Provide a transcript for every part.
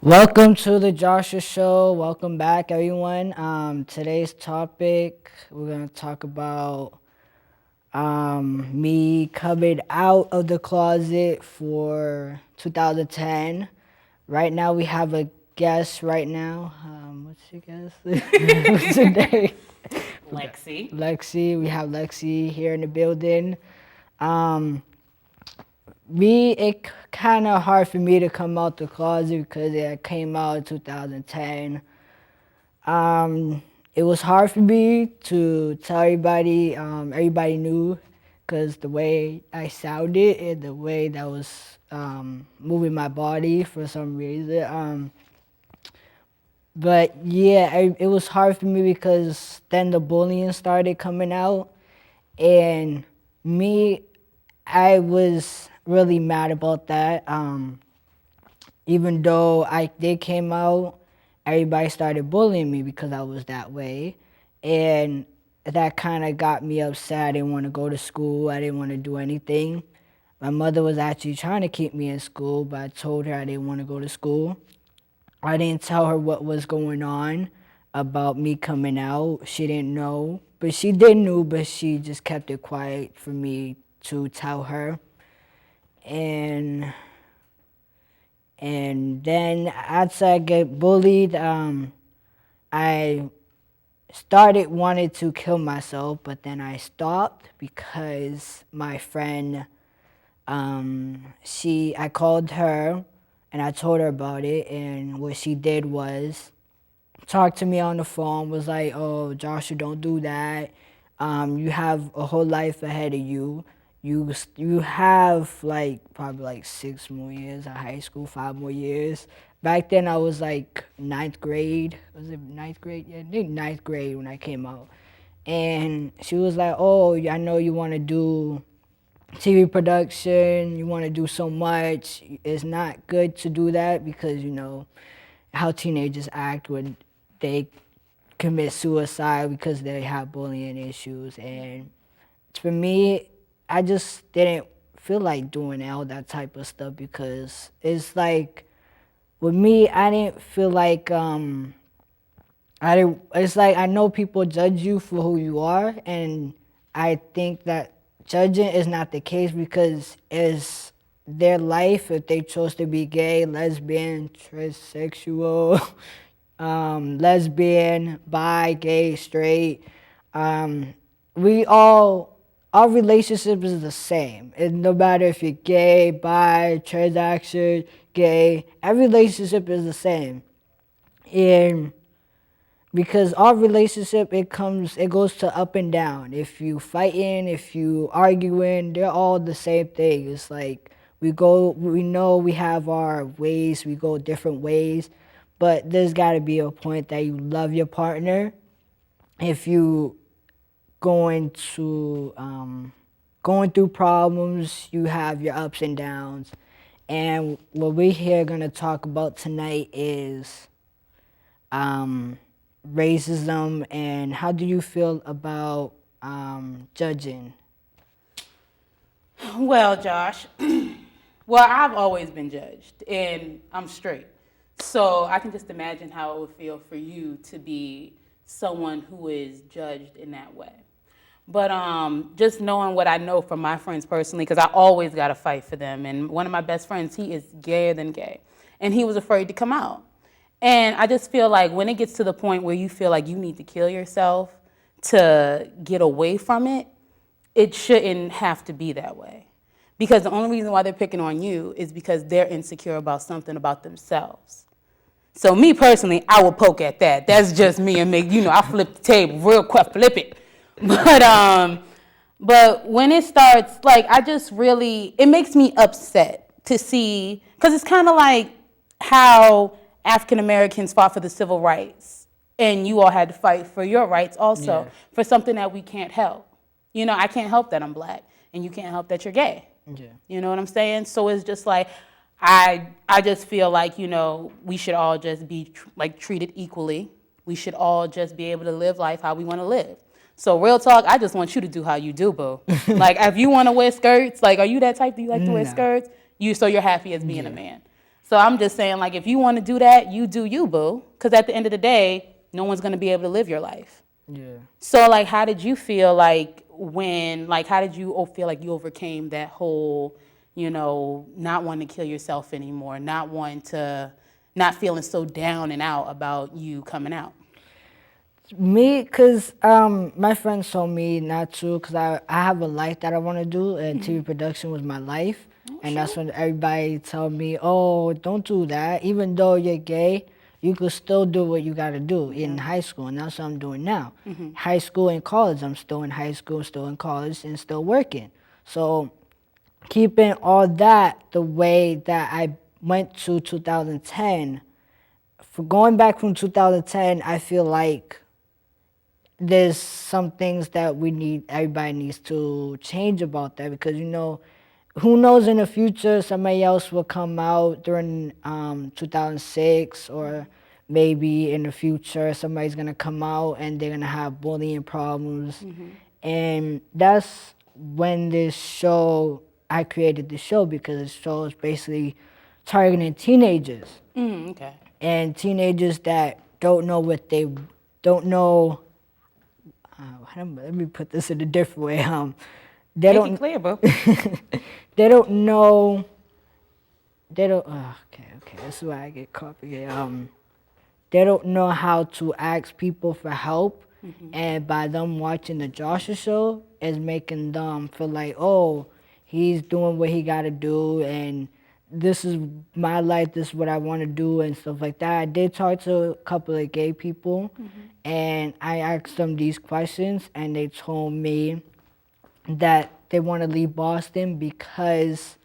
Welcome to the Joshua Show. Welcome back, everyone. Today's topic, we're going to talk about me coming out of the closet for 2010. Right now, we have a guest right now. What's your guess? What's her name? Lexi. We have Lexi here in the building. It kind of hard for me to come out the closet because it came out in 2010. It was hard for me to tell everybody. Everybody knew because the way I sounded and the way that was moving my body for some reason. But yeah, it was hard for me because then the bullying started coming out, and I was really mad about that. Even though I did came out, everybody started bullying me because I was that way, and that kind of got me upset. I didn't want to go to school. I didn't want to do anything. My mother was actually trying to keep me in school, but I told her I didn't want to go to school. I didn't tell her what was going on about me coming out. She didn't know, but she did know, but she just kept it quiet for me to tell her. And then after I get bullied, I started wanting to kill myself, but then I stopped because my friend, I called her and I told her about it, and what she did was talk to me on the phone, was like, "Oh, Joshua, don't do that. You have a whole life ahead of you. You have probably 6 more years of high school, 5 more years." Back then I was like ninth grade. Was it ninth grade? Yeah, I think ninth grade when I came out. And she was like, "Oh, I know you want to do TV production. You want to do so much. It's not good to do that because you know how teenagers act when they commit suicide because they have bullying issues." And for me, I just didn't feel like doing all that type of stuff because it's like, with me, I didn't feel like it's like I know people judge you for who you are, and I think that judging is not the case because it's their life. If they chose to be gay, lesbian, transsexual, lesbian, bi, gay, straight, we all, our relationship is the same. And no matter if you're gay, bi, transaction, gay, every relationship is the same. And because our relationship, it goes to up and down. If you fighting, if you arguing, they're all the same thing. It's like we know we have our ways, we go different ways, but there's got to be a point that you love your partner. If you going through problems, you have your ups and downs. And what we're here gonna talk about tonight is racism, and how do you feel about judging? Well, Josh, well, I've always been judged, and I'm straight. So I can just imagine how it would feel for you to be someone who is judged in that way. But just knowing what I know from my friends personally, because I always got to fight for them. And one of my best friends, he is gayer than gay, and he was afraid to come out. And I just feel like when it gets to the point where you feel like you need to kill yourself to get away from it, it shouldn't have to be that way. Because the only reason why they're picking on you is because they're insecure about something about themselves. So me personally, I will poke at that. That's just me, and I flip the table real quick, flip it. But when it starts, like, it makes me upset to see, because it's kind of like how African Americans fought for the civil rights, and you all had to fight for your rights also, for something that we can't help. I can't help that I'm black, and you can't help that you're gay. Yeah. You know what I'm saying? So it's just like, I just feel like, we should all just be treated equally. We should all just be able to live life how we want to live. So real talk, I just want you to do how you do, boo. Like, if you want to wear skirts, like, are you that type? Do you like to wear skirts? So you're happy as being a man. So I'm just saying, like, if you want to do that, you do you, boo. Because at the end of the day, no one's going to be able to live your life. Yeah. So, like, how did you feel like how did you feel like you overcame that whole, not wanting to kill yourself anymore, not feeling so down and out about you coming out? Me, cause my friends told me not to, cause I have a life that I want to do, and TV production was my life, and that's when everybody told me, oh, don't do that. Even though you're gay, you could still do what you gotta do in high school, and that's what I'm doing now. High school and college, I'm still in high school, still in college, and still working. So keeping all that the way that I went to 2010, for going back from 2010, I feel like there's some things that everybody needs to change about that, because who knows, in the future somebody else will come out during 2006, or maybe in the future somebody's gonna come out and they're gonna have bullying problems. And that's when I created the show, because the show is basically targeting teenagers. Okay. And teenagers that don't know what they don't know. Let me put this in a different way. They Make don't. it clear, bro. They don't know. They don't. Okay. This is why I get caught again. They don't know how to ask people for help, and by them watching the Joshua show, is making them feel like, oh, he's doing what he got to do, and this is my life. This is what I want to do, and stuff like that. I did talk to a couple of gay people, and I asked them these questions, and they told me that they want to leave Boston because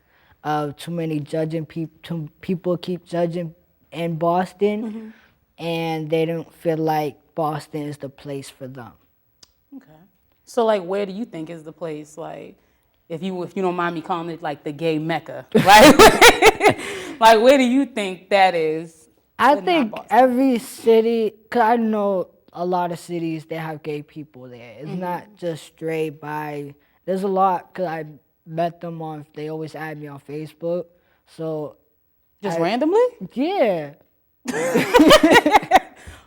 of too many judging people. People keep judging in Boston, and they don't feel like Boston is the place for them. Okay. So, like, where do you think is the place? Like, if you don't mind me calling it, like, the gay mecca, right? Like, where do you think that is? I think every city, because I know a lot of cities that have gay people there. It's not just straight by. There's a lot, because I met them they always add me on Facebook. So. Just randomly? Yeah.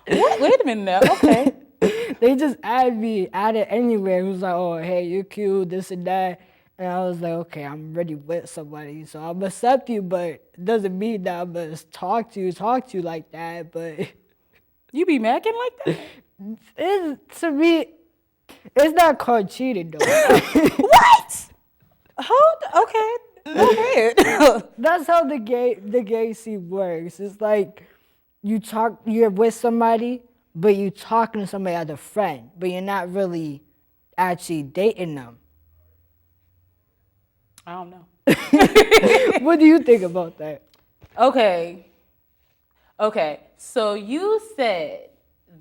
What? Wait a minute now. Okay. They just added anywhere. It was like, oh, hey, you're cute, this and that. And I was like, okay, I'm already with somebody, so I'm gonna accept you, but it doesn't mean that I'm gonna talk to you like that. But You be macking like that? to me, it's not called cheating, though. What? Okay. Go ahead. That's how the gay scene works. It's like you're with somebody, but you're talking to somebody as a friend, but you're not really actually dating them. I don't know. What do you think about that? Okay. So you said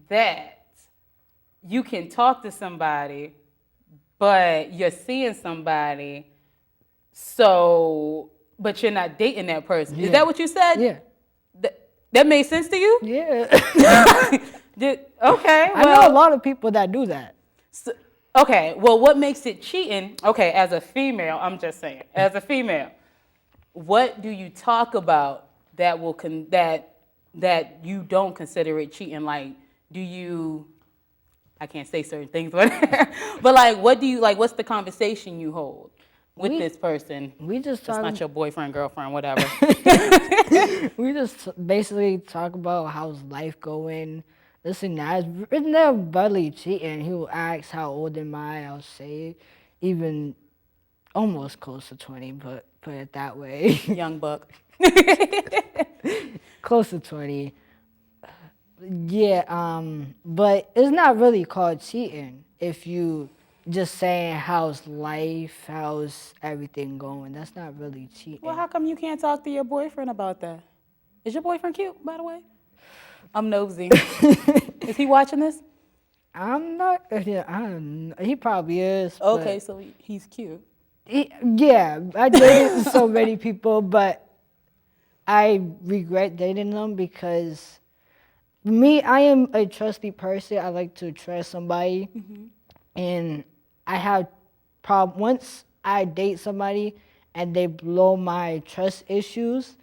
that you can talk to somebody, but you're seeing somebody, but you're not dating that person. Yeah. Is that what you said? Yeah. That made sense to you? Yeah. Okay. I know a lot of people that do that. So, okay. Well, what makes it cheating? Okay, as a female, I'm just saying. As a female, what do you talk about that that you don't consider it cheating? Like, I can't say certain things, but like, what's the conversation you hold with this person? We just talk. It's not your boyfriend, girlfriend, whatever. We just basically talk about how's life going. This and that. It's never barely cheating. He will ask how old am I? I'll say even almost close to 20, but put it that way. Young buck. Close to 20. Yeah, but it's not really called cheating if you just saying how's life, how's everything going. That's not really cheating. Well, how come you can't talk to your boyfriend about that? Is your boyfriend cute, by the way? I'm nosy. Is he watching this? I'm not. Yeah, I don't know. He probably is. Okay, so he's cute. Yeah, I dated so many people, but I regret dating them because me, I am a trusty person. I like to trust somebody, and I have once I date somebody and they blow my trust issues,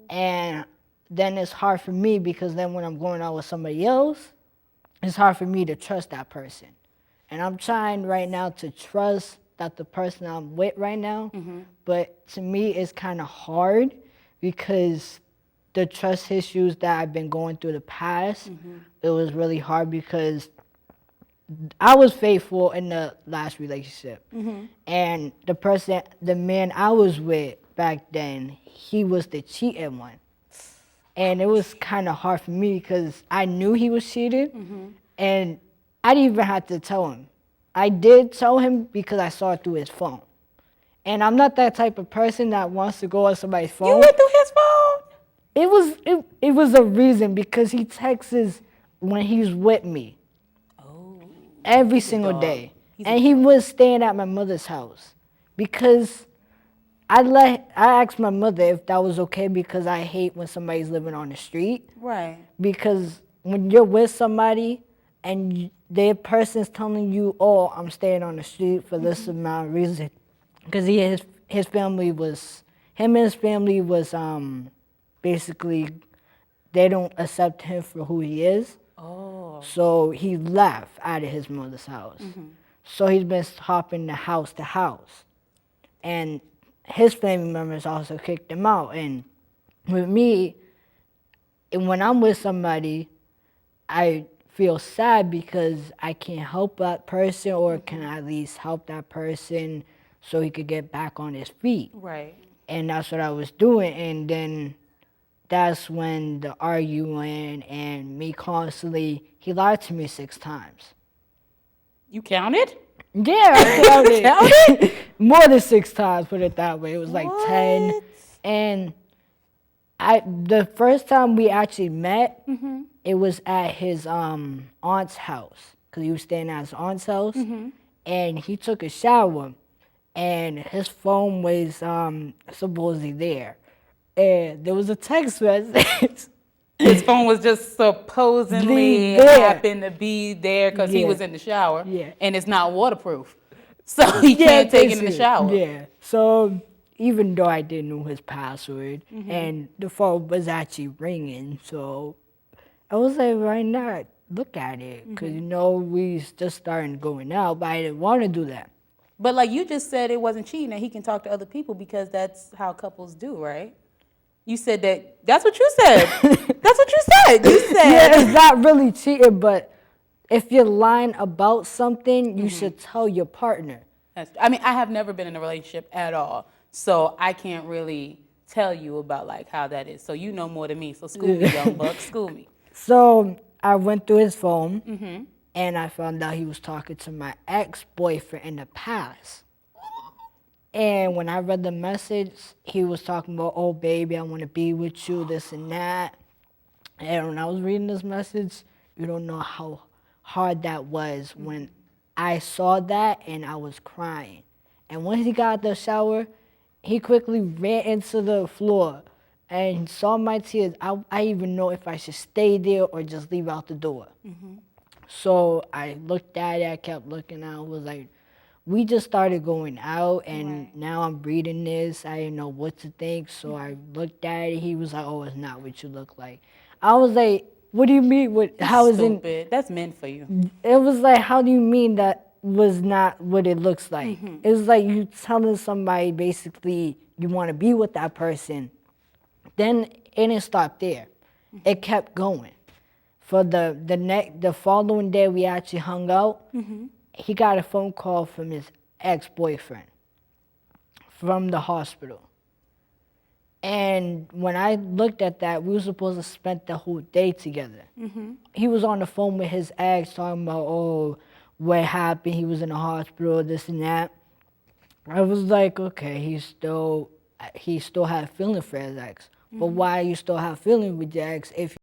And then it's hard for me because then when I'm going out with somebody else, it's hard for me to trust that person. And I'm trying right now to trust that the person I'm with right now, but to me it's kind of hard because the trust issues that I've been going through the past, it was really hard because I was faithful in the last relationship. And the man I was with back then, he was the cheating one. And it was kind of hard for me because I knew he was cheating, and I didn't even have to tell him. I did tell him because I saw it through his phone. And I'm not that type of person that wants to go on somebody's phone. You went through his phone? It was a reason because he texts when he's with me. Every single day. And he was staying at my mother's house because I asked my mother if that was okay because I hate when somebody's living on the street. Right. Because when you're with somebody and their person's telling you, oh, I'm staying on the street for this amount of reason, because his family was, him and his family was basically, they don't accept him for who he is. Oh. So he left out of his mother's house. So he's been hopping the house to house. And his family members also kicked him out. And with me, and when I'm with somebody, I feel sad because I can't help that person or can I at least help that person so he could get back on his feet. Right. And that's what I was doing. And then that's when the arguing and me constantly, he lied to me 6 times. You counted? Yeah, I counted. More than 6 times, put it that way. It was like What? 10. And the first time we actually met, it was at his aunt's house. Because he was staying at his aunt's house. And he took a shower. And his phone was supposedly there. And there was a text message. His phone was just supposedly There. happened to be there because he Yeah. was in the shower. Yeah. And it's not waterproof. So he can't take it in the shower. Yeah. So even though I didn't know his password and the phone was actually ringing, so I was like, why not look at it? Because, we just started going out, but I didn't want to do that. But like you just said, it wasn't cheating, that he can talk to other people because that's how couples do, right? You said that. That's what you said. That's what you said. You said. Yeah, it's not really cheating, but if you're lying about something, you should tell your partner. I mean, I have never been in a relationship at all, so I can't really tell you about like how that is. So you know more than me. So school me, young buck. School me. So I went through his phone, and I found out he was talking to my ex-boyfriend in the past. And when I read the message, he was talking about, oh, baby, I want to be with you, this and that. And when I was reading this message, you don't know how hard that was when I saw that and I was crying. And once he got out the shower, he quickly ran into the floor and saw my tears. I even know if I should stay there or just leave out the door. So I looked at it, I kept looking out, was like, we just started going out, and now I'm reading this. I didn't know what to think, so I looked at it. He was like, oh, it's not what you look like. I was like, what do you mean? How is it? Stupid. That's meant for you. It was like, how do you mean that was not what it looks like? It was like you telling somebody basically you want to be with that person. Then it didn't stop there. It kept going. For the following day we actually hung out, he got a phone call from his ex-boyfriend from the hospital. And when I looked at that, we were supposed to spend the whole day together. He was on the phone with his ex talking about, oh, what happened, he was in the hospital, this and that. I was like, okay, he still had feelings for his ex. But why you still have feelings with your ex if